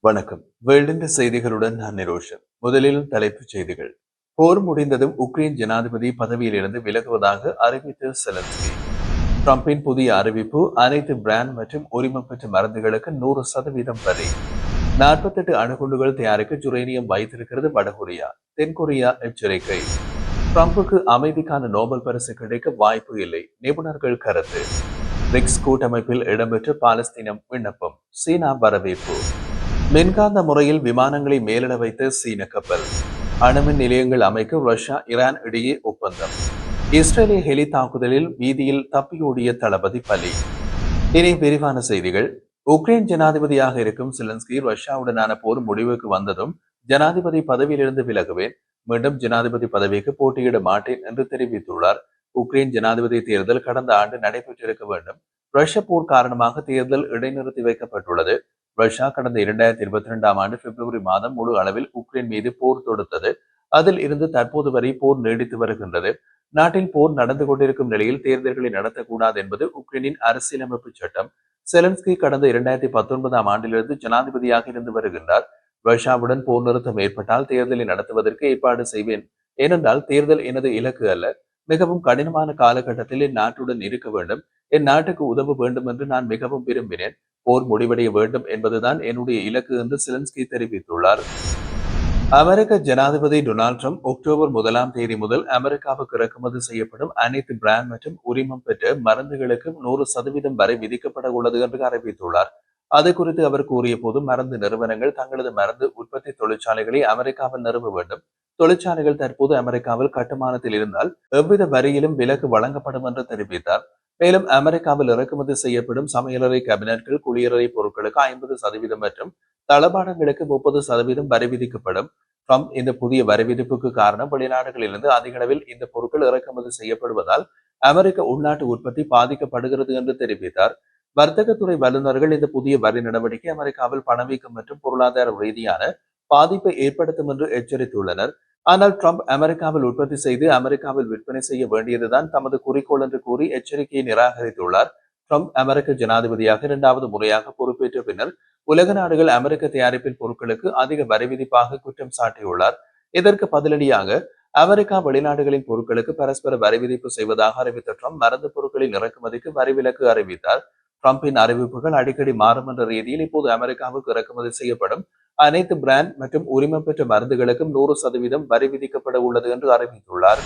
வணக்கம். வேர்ல்டின் செய்திகளுடன் நான் நிரோஷன். முதலில் தலைப்புச் செய்திகள். போர் முடிந்ததும் உக்ரைன் ஜனாதிபதி பதவியிலிருந்து விலகுவதாக அறிவித்த செலன்ஸ்கி. டிரம்பின் புதிய அறிவிப்பு, அனைத்து பிராண்ட் மற்றும் உரிமம் பெற்ற மருந்துகளுக்கு 100% வரி. 48 அணுகுண்டுகள் தயாரிக்க யுரேனியம் வைத்திருக்கிறது வடகொரியா. தென்கொரியா எச்சரிக்கை. டிரம்புக்கு அமைதிக்கான நோபல் பரிசு கிடைக்க வாய்ப்பு இல்லை, நிபுணர்கள் கருத்து. பிரிக்ஸ் கூட்டமைப்பில் இடம்பெற்ற பாலஸ்தீனம் விண்ணப்பம், சீனா வரவேற்பு. மின்காந்த முறையில் விமானங்களை மேலிட வைத்த சீன கப்பல். அணுமின் நிலையங்கள் அமைக்க ரஷ்யா ஈரான் இடையே ஒப்பந்தம். இஸ்ரேலிய ஹெலி தாக்குதலில் வீதியில் தப்பியோடிய தளபதி பலி. இனி விரிவான செய்திகள். உக்ரைன் ஜனாதிபதியாக இருக்கும் செலன்ஸ்கி ரஷ்யாவுடனான போர் முடிவுக்கு வந்ததும் ஜனாதிபதி பதவியிலிருந்து விலகுவேன், மீண்டும் ஜனாதிபதி பதவிக்கு போட்டியிட மாட்டேன் என்று தெரிவித்துள்ளார். உக்ரைன் ஜனாதிபதி தேர்தல் கடந்த ஆண்டு நடைபெற்றிருக்க வேண்டும். ரஷ்ய போர் காரணமாக தேர்தல் இடைநிறுத்தி வைக்கப்பட்டுள்ளது. ரஷ்யா கடந்த 2022ஆம் ஆண்டு பிப்ரவரி மாதம் முழு அளவில் உக்ரைன் மீது போர் தொடுத்தது. அதில் இருந்து தற்போது வரை போர் நீடித்து வருகின்றது. நாட்டில் போர் நடந்து கொண்டிருக்கும் நிலையில் தேர்தல்களை நடத்தக்கூடாது என்பது உக்ரைனின் அரசியலமைப்பு சட்டம். செலன்ஸ்கி கடந்த 2019ஆம் ஆண்டிலிருந்து ஜனாதிபதியாக இருந்து வருகின்றார். ரஷ்யாவுடன் போர் நிறுத்தம் ஏற்பட்டால் தேர்தலை நடத்துவதற்கு ஏற்பாடு செய்வேன். ஏனென்றால் தேர்தல் எனது இலக்கு அல்ல. மிகவும் கடினமான காலகட்டத்தில் என் நாட்டுடன் இருக்க வேண்டும், என் நாட்டுக்கு உதவ வேண்டும் என்று நான் மிகவும் விரும்பினேன். போர் முடிவடைய வேண்டும் என்பதுதான் என்னுடைய இலக்கு என்று செலன்ஸ்கி தெரிவித்துள்ளார். அமெரிக்க ஜனாதிபதி டொனால்ட் ட்ரம்ப் அக்டோபர் 1ஆம் தேதி முதல் அமெரிக்காவுக்கு இறக்குமதி செய்யப்படும் அனைத்து பிராண்ட் மற்றும் உரிமம் பெற்ற மருந்துகளுக்கு 100% வரை விதிக்கப்பட உள்ளது என்று அறிவித்துள்ளார். அது குறித்து அவர் கூறிய போது, மருந்து நிறுவனங்கள் தங்களது மருந்து உற்பத்தி தொழிற்சாலைகளை அமெரிக்காவில் நிறுவ வேண்டும். தொழிற்சாலைகள் தற்போது அமெரிக்காவில் கட்டுமானத்தில் இருந்தால் எவ்வித வரியிலும் விலக்கு வழங்கப்படும் என்று தெரிவித்தார். மேலும் அமெரிக்காவில் இறக்குமதி செய்யப்படும் சமையலறை கேபினட்கள், குளியலறை பொருட்களுக்கு 50% மற்றும் தளபாடங்களுக்கு 30% வரி விதிக்கப்படும். ட்ரம்ப் இந்த புதிய வரி விதிப்புக்கு காரணம், வெளிநாடுகளிலிருந்து அதிக அளவில் இந்த பொருட்கள் இறக்குமதி செய்யப்படுவதால் அமெரிக்க உள்நாட்டு உற்பத்தி பாதிக்கப்படுகிறது என்று தெரிவித்தார். வர்த்தகத்துறை வல்லுநர்கள் இந்த புதிய வரி நடவடிக்கை அமெரிக்காவில் பணவீக்கம் மற்றும் பொருளாதார ரீதியான பாதிப்பை ஏற்படுத்தும் என்று எச்சரித்துள்ளனர். ஆனால் ட்ரம்ப் அமெரிக்காவில் உற்பத்தி செய்து அமெரிக்காவில் விற்பனை செய்ய வேண்டியதுதான் தமது குறிக்கோள் என்று கூறி எச்சரிக்கையை நிராகரித்துள்ளார். ட்ரம்ப் அமெரிக்க ஜனாதிபதியாக 2வது முறையாக பொறுப்பேற்ற பின்னர் உலக நாடுகள் அமெரிக்க தயாரிப்பின் பொருட்களுக்கு அதிக வரி விதிப்பாக குற்றம் சாட்டியுள்ளார். இதற்கு பதிலடியாக அமெரிக்கா வெளிநாடுகளின் பொருட்களுக்கு பரஸ்பர வரி விதிப்பு செய்வதாக அறிவித்த ட்ரம்ப் மருந்து பொருட்களின் இறக்குமதிக்கு வரி விலக்கு அறிவித்தார். ட்ரம்பின் அறிவிப்புகள் அடிக்கடி மாறும் என்ற ரீதியில் இப்போது அமெரிக்காவுக்கு இறக்குமதி செய்யப்படும் அனைத்து பிராண்ட் மற்றும் உரிமம் பெற்ற மருந்துகளுக்கும் 100% வரி விதிக்கப்பட உள்ளது என்று அறிவித்துள்ளார்.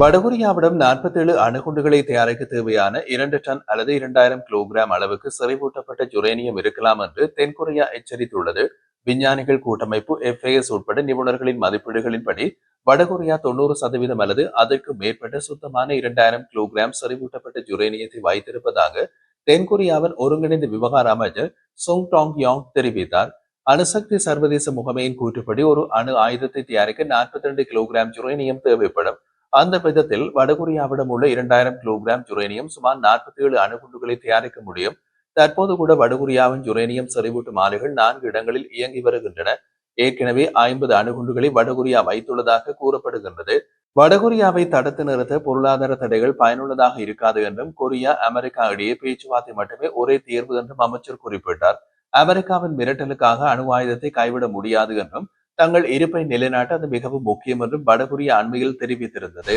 வடகொரியாவிடம் 47 அணுகுண்டுகளை தயாரிக்க தேவையான 2 டன் அல்லது 2000 கிலோகிராம் அளவுக்கு செறிவூட்டப்பட்ட யுரேனியம் இருக்கலாம் என்று தென்கொரியா எச்சரித்துள்ளது. விஞ்ஞானிகள் கூட்டமைப்பு FAS உட்பட நிபுணர்களின் மதிப்பீடுகளின்படி வடகொரியா 90% அல்லது அதற்கு மேற்பட்ட சுத்தமான 2000 கிலோகிராம் செறிவூட்டப்பட்ட யுரேனியத்தை வைத்திருப்பதாக தென்கொரியாவின் ஒருங்கிணைந்த விவகார அமைச்சர் சுங் டாங் யாங் தெரிவித்தார். அணுசக்தி சர்வதேச முகமையின் கூற்றுப்படி ஒரு அணு ஆயுதத்தை தயாரிக்க 42 கிலோகிராம் யுரேனியம் தேவைப்படும். அந்த விதத்தில் வடகொரியாவிடம் உள்ள 2000 கிலோகிராம் யுரேனியம் சுமார் 47 அணுகுண்டுகளை தயாரிக்க முடியும். தற்போது கூட வடகொரியாவின் யுரேனியம் செறிவூட்டும் ஆலைகள் 4 இடங்களில் இயங்கி வருகின்றன. ஏற்கனவே 50 அணுகுண்டுகளை வடகொரியா வைத்துள்ளதாக கூறப்படுகின்றது. வடகொரியாவை தடுத்து நிறுத்த பொருளாதார தடைகள் பயனுள்ளதாக இருக்காது என்றும், கொரியா அமெரிக்கா இடையே பேச்சுவார்த்தை மட்டுமே ஒரே தீர்வு என்றும் அமைச்சர் குறிப்பிட்டார். அமெரிக்காவின் மிரட்டலுக்காக அணு ஆயுதத்தை கைவிட முடியாது என்றும், தங்கள் இருப்பை நிலைநாட்ட அது மிகவும் முக்கியம் என்றும் வடகொரியா அண்மையில் தெரிவித்திருந்தது.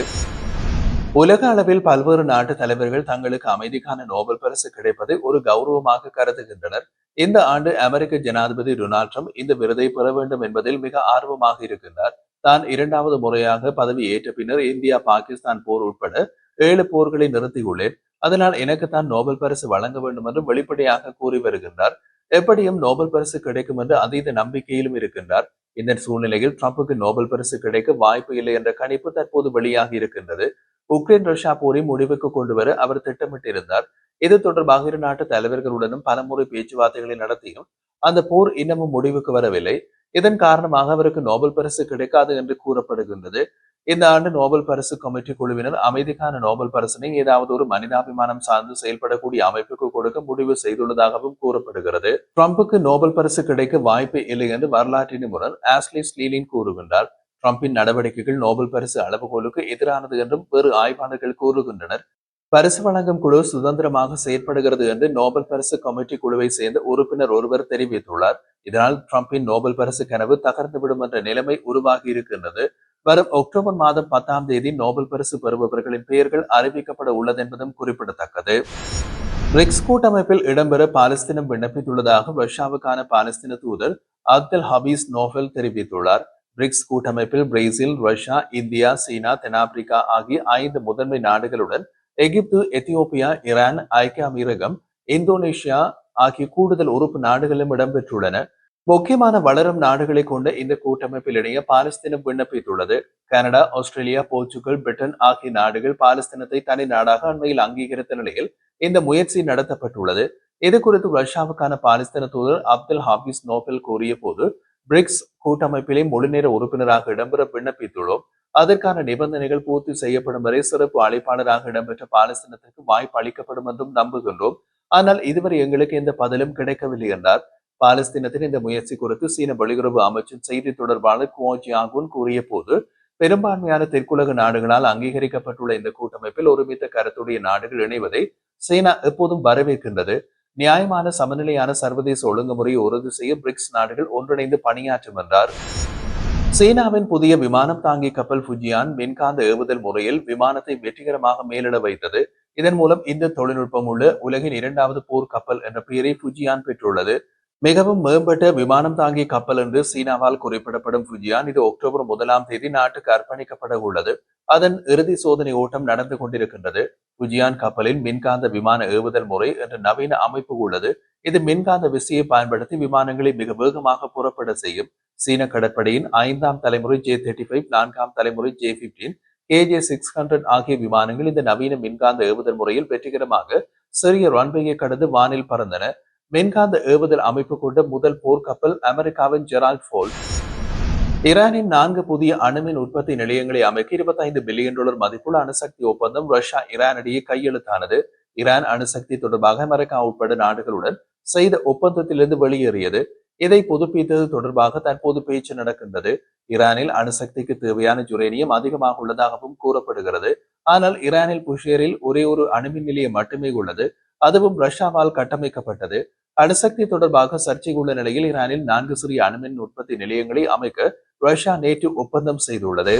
உலக அளவில் பல்வேறு நாட்டு தலைவர்கள் தங்களுக்கு அமைதிக்கான நோபல் பரிசு கிடைப்பதை ஒரு கௌரவமாக கருதுகின்றனர். இந்த ஆண்டு அமெரிக்க ஜனாதிபதி டொனால்ட் ட்ரம்ப் இந்த விருதை பெற வேண்டும் என்பதில் மிக ஆர்வமாக இருக்கின்றார். தான் 2வது முறையாக பதவி ஏற்ற பின்னர் இந்தியா பாகிஸ்தான் போர் உட்பட 7 போர்களை நிறுத்தியுள்ளேன். அதனால் எனக்கு தான் நோபல் பரிசு வழங்க வேண்டும் என்று வெளிப்படையாக கூறி வருகின்றார். எப்படியும் நோபல் பரிசு கிடைக்கும் என்று அதீத நம்பிக்கையிலும் இருக்கின்றார். இந்த சூழ்நிலையில் ட்ரம்புக்கு நோபல் பரிசு கிடைக்க வாய்ப்பு இல்லை என்ற கணிப்பு தற்போது வெளியாகி இருக்கின்றது. உக்ரைன் ரஷ்யா போரை முடிவுக்கு கொண்டு வர அவர் திட்டமிட்டிருந்தார். இது தொடர்பாக இரு நாட்டு தலைவர்களுடனும் பலமுறை பேச்சுவார்த்தைகளை நடத்தியும் அந்த போர் இன்னமும் முடிவுக்கு வரவில்லை. இதன் காரணமாக அவருக்கு நோபல் பரிசு கிடைக்காது என்று கூறப்படுகின்றது. இந்த ஆண்டு நோபல் பரிசு கமிட்டி குழுவினர் அமைதிக்கான நோபல் பரிசினை ஏதாவது ஒரு மனிதாபிமானம் சார்ந்து செயல்படக்கூடிய அமைப்புக்கு கொடுக்க முடிவு செய்துள்ளதாகவும் கூறப்படுகிறது. ட்ரம்புக்கு நோபல் பரிசு கிடைக்க வாய்ப்பு இல்லை என்று வரலாற்று நிபுணர் ஆஸ்லி ஸ்லீலின் கூறுகின்றார். ட்ரம்பின் நடவடிக்கைகள் நோபல் பரிசு அளவுகோலுக்கு எதிரானது என்றும் வேறு ஆய்வாளர்கள் கூறுகின்றனர். பரிசு வழங்கும் குழு சுதந்திரமாக செயற்படுகிறது என்று நோபல் பரிசு கமிட்டி குழுவை சேர்ந்த உறுப்பினர் ஒருவர் தெரிவித்துள்ளார். இதனால் டிரம்பின் நோபல் பரிசு கனவு தகர்ந்துவிடும் என்ற நிலைமை உருவாகி இருக்கின்றது. வரும் அக்டோபர் மாதம் 10ஆம் தேதி நோபல் பரிசு பெறுபவர்களின் பெயர்கள் அறிவிக்கப்பட உள்ளது என்பதும் குறிப்பிடத்தக்கது. பிரிக்ஸ் கூட்டமைப்பில் இடம்பெற பாலஸ்தீனம் விண்ணப்பித்துள்ளதாக ரஷ்யாவுக்கான பாலஸ்தீன தூதர் அப்தல் ஹபீஸ் நோபல் தெரிவித்துள்ளார். பிரிக்ஸ் கூட்டமைப்பில் பிரேசில், ரஷ்யா, இந்தியா, சீனா, தென்னாப்பிரிக்கா ஆகிய 5 முதன்மை நாடுகளுடன் எகிப்து, எத்தியோப்பியா, ஈரான், ஐக்கிய அமீரகம், இந்தோனேஷியா ஆகிய கூடுதல் உறுப்பு நாடுகளும் இடம்பெற்றுள்ளன. முக்கியமான வளரும் நாடுகளை கொண்ட இந்த கூட்டமைப்பில் இணைய பாலஸ்தீனம் விண்ணப்பித்துள்ளது. கனடா, ஆஸ்திரேலியா, போர்ச்சுகல், பிரிட்டன் ஆகிய நாடுகள் பாலஸ்தீனத்தை தனி நாடாக அண்மையில் அங்கீகரித்த நிலையில் இந்த முயற்சி நடத்தப்பட்டுள்ளது. இது குறித்து ரஷ்யாவுக்கான பாலஸ்தீன தூதர் அப்துல் ஹாபிஸ் நோபல் கூறிய போது, பிரிக்ஸ் கூட்டமைப்பிலே முழுநேர உறுப்பினராக இடம்பெற விண்ணப்பித்துள்ளோம். அதற்கான நிபந்தனைகள் பூர்த்தி செய்யப்படும் வரை சிறப்பு அழைப்பாளராக இடம்பெற்ற பாலஸ்தீனத்திற்கு வாய்ப்பு அளிக்கப்படும் என்றும் நம்புகின்றோம். ஆனால் இதுவரை எங்களுக்கு எந்த பதிலும் கிடைக்கவில்லை என்றார். பாலஸ்தீனத்தின் இந்த முயற்சி குறித்து சீன வெளியுறவு அமைச்சின் செய்தி தொடர்பாளர் குவோ ஜியாங்குன் கூறிய போது, பெரும்பான்மையான தெற்குலக நாடுகளால் அங்கீகரிக்கப்பட்டுள்ள இந்த கூட்டமைப்பில் ஒருமித்த கருத்துடைய நாடுகள் இணைவதை சீனா எப்போதும் வரவேற்கின்றது. நியாயமான சமநிலையான சர்வதேச ஒழுங்குமுறையை உறுதி செய்ய பிரிக்ஸ் நாடுகள் ஒன்றிணைந்து பணியாற்றும் என்றார். சீனாவின் புதிய விமானம் தாங்கி கப்பல் ஃபுஜியான் மின்காந்த ஏவுதல் முறையில் விமானத்தை வெற்றிகரமாக மேலிட வைத்தது. இதன் மூலம் இந்த தொழில்நுட்பம் உள்ள உலகின் 2வது போர் கப்பல் என்ற பெயரை ஃபுஜியான் பெற்றுள்ளது. மிகவும் மேம்பட்ட விமானம் தாங்கிய கப்பல் என்று சீனாவால் குறிப்பிடப்படும் ஃபுஜியான் இது அக்டோபர் 1ஆம் தேதி நாட்டுக்கு அர்ப்பணிக்கப்பட உள்ளது. அதன் இறுதி சோதனை ஓட்டம் நடந்து கொண்டிருக்கின்றது. ஃபுஜியான் கப்பலின் மின்காந்த விமான ஏவுதல் முறை என்ற நவீன அமைப்பு உள்ளது. இது மின்காந்த விசையை பயன்படுத்தி விமானங்களை மிக வேகமாக புறப்பட செய்யும். சீன கடற்படையின் 5ஆம் தலைமுறை J-35, 4ஆம் தலைமுறை J-15, KJ-600 ஆகிய விமானங்கள் இந்த நவீன மின்காந்த ஏவுதல் முறையில் வெற்றிகரமாக சிறிய ரன்வேயை கடந்து வானில் பறந்தன. மின்காந்த ஏவுதல் அமைப்பு கொண்ட முதல் போர்க்கப்பல் அமெரிக்காவின் ஜெரால்ட் ஃபோல்ட். ஈரானின் 4 புதிய அணுமின் உற்பத்தி நிலையங்களை அமைக்க $25 பில்லியன் மதிப்புள்ள அணுசக்தி ஒப்பந்தம் ரஷ்யா ஈரான் இடையே கையெழுத்தானது. ஈரான் அணுசக்தி தொடர்பாக அமெரிக்கா உட்பட நாடுகளுடன் செய்த ஒப்பந்தத்திலிருந்து வெளியேறியது. இதை புதுப்பித்தது தொடர்பாக தற்போது பேச்சு நடக்கின்றது. ஈரானில் அணுசக்திக்கு தேவையான யுரேனியம் அதிகமாக உள்ளதாகவும் கூறப்படுகிறது. ஆனால் ஈரானில் புஷேரில் ஒரே ஒரு அணுமின் நிலையம் மட்டுமே உள்ளது. அதுவும் ரஷ்யாவால் கட்டமைக்கப்பட்டது. அணுசக்தி தொடர்பாக சர்ச்சை உள்ள நிலையில் ஈரானில் 4 சிறிய அணுமின் உற்பத்தி நிலையங்களை அமைக்க ரஷ்யா நேற்று ஒப்பந்தம் செய்துள்ளது.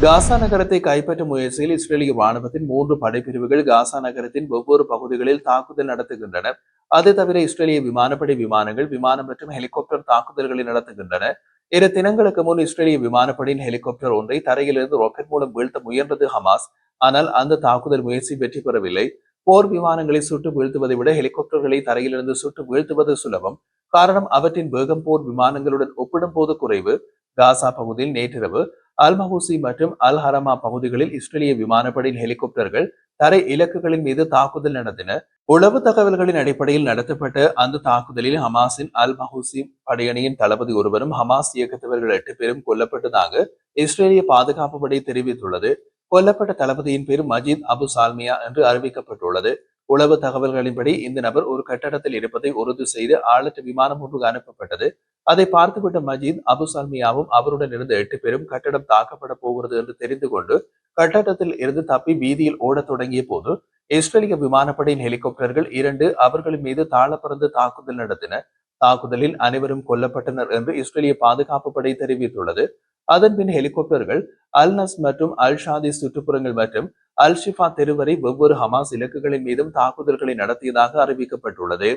காசா நகரத்தை கைப்பற்றும் முயற்சியில் இஸ்ரேலிய ராணுவத்தின் 3 படைப்பிரிவுகள் காசா நகரத்தின் ஒவ்வொரு பகுதிகளில் தாக்குதல் நடத்துகின்றன. அது தவிர இஸ்ரேலிய விமானப்படை விமானங்கள் விமானம் மற்றும் ஹெலிகாப்டர் தாக்குதல்களை நடத்துகின்றன. 2 தினங்களுக்கு முன் இஸ்ரேலிய விமானப்படையின் ஹெலிகாப்டர் ஒன்றை தரையிலிருந்து ராக்கெட் மூலம் வீழ்த்த முயன்றது ஹமாஸ். ஆனால் அந்த தாக்குதல் முயற்சி வெற்றி பெறவில்லை. போர் விமானங்களை சுட்டு வீழ்த்துவதை விட ஹெலிகாப்டர்களை தரையிலிருந்து சுட்டு வீழ்த்துவது சுலபம். காரணம் அவற்றின் வேகம் போர் விமானங்களுடன் ஒப்பிடும் போது குறைவு. காசா பகுதியில் நேற்றிரவு அல் மஹூசி மற்றும் அல் ஹரமா பகுதிகளில் இஸ்ரேலிய விமானப்படையின் ஹெலிகாப்டர்கள் தரை இலக்குகளின் மீது தாக்குதல் நடத்தின. உளவு தகவல்களின் அடிப்படையில் நடத்தப்பட்ட அந்த தாக்குதலில் ஹமாஸின் அல் மஹூசி படையணியின் தளபதி ஒருவரும் ஹமாஸ் இயக்கத்தவர்கள் 8 பேரும் கொல்லப்பட்டதாக இஸ்ரேலிய பாதுகாப்பு படை தெரிவித்துள்ளது. கொல்லப்பட்ட தளபதியின் பேர் மஜீத் அபு சால்மியா என்று அறிவிக்கப்பட்டுள்ளது. உளவு தகவல்களின்படி இந்த நபர் ஒரு கட்டடத்தில் இருப்பதை உறுதி செய்து ஆளற்ற விமானம் ஒன்று அனுப்பப்பட்டது. அதை பார்த்துவிட்ட மஜீத் அபு சால்மியாவும் அவருடன் இருந்த 8 பேரும் கட்டடம் தாக்கப்பட போகிறது என்று தெரிந்து கொண்டு கட்டடத்தில் இருந்து தப்பி வீதியில் ஓடத் தொடங்கிய போது இஸ்ரேலிய விமானப்படையின் ஹெலிகாப்டர்கள் 2 அவர்களின் மீது தாழ பறந்து தாக்குதல் நடத்தின. தாக்குதலில் அனைவரும் கொல்லப்பட்டனர் என்று இஸ்ரேலிய பாதுகாப்பு படை தெரிவித்துள்ளது. அதன்பின் ஹெலிகாப்டர்கள் அல் நஸ் மற்றும் அல் ஷாதி சுற்றுப்புறங்கள் மற்றும் அல் ஷிஃபா தெருவரை ஒவ்வொரு ஹமாஸ் இலக்குகளின் மீதும் தாக்குதல்களை நடத்தியதாக அறிவிக்கப்பட்டுள்ளது.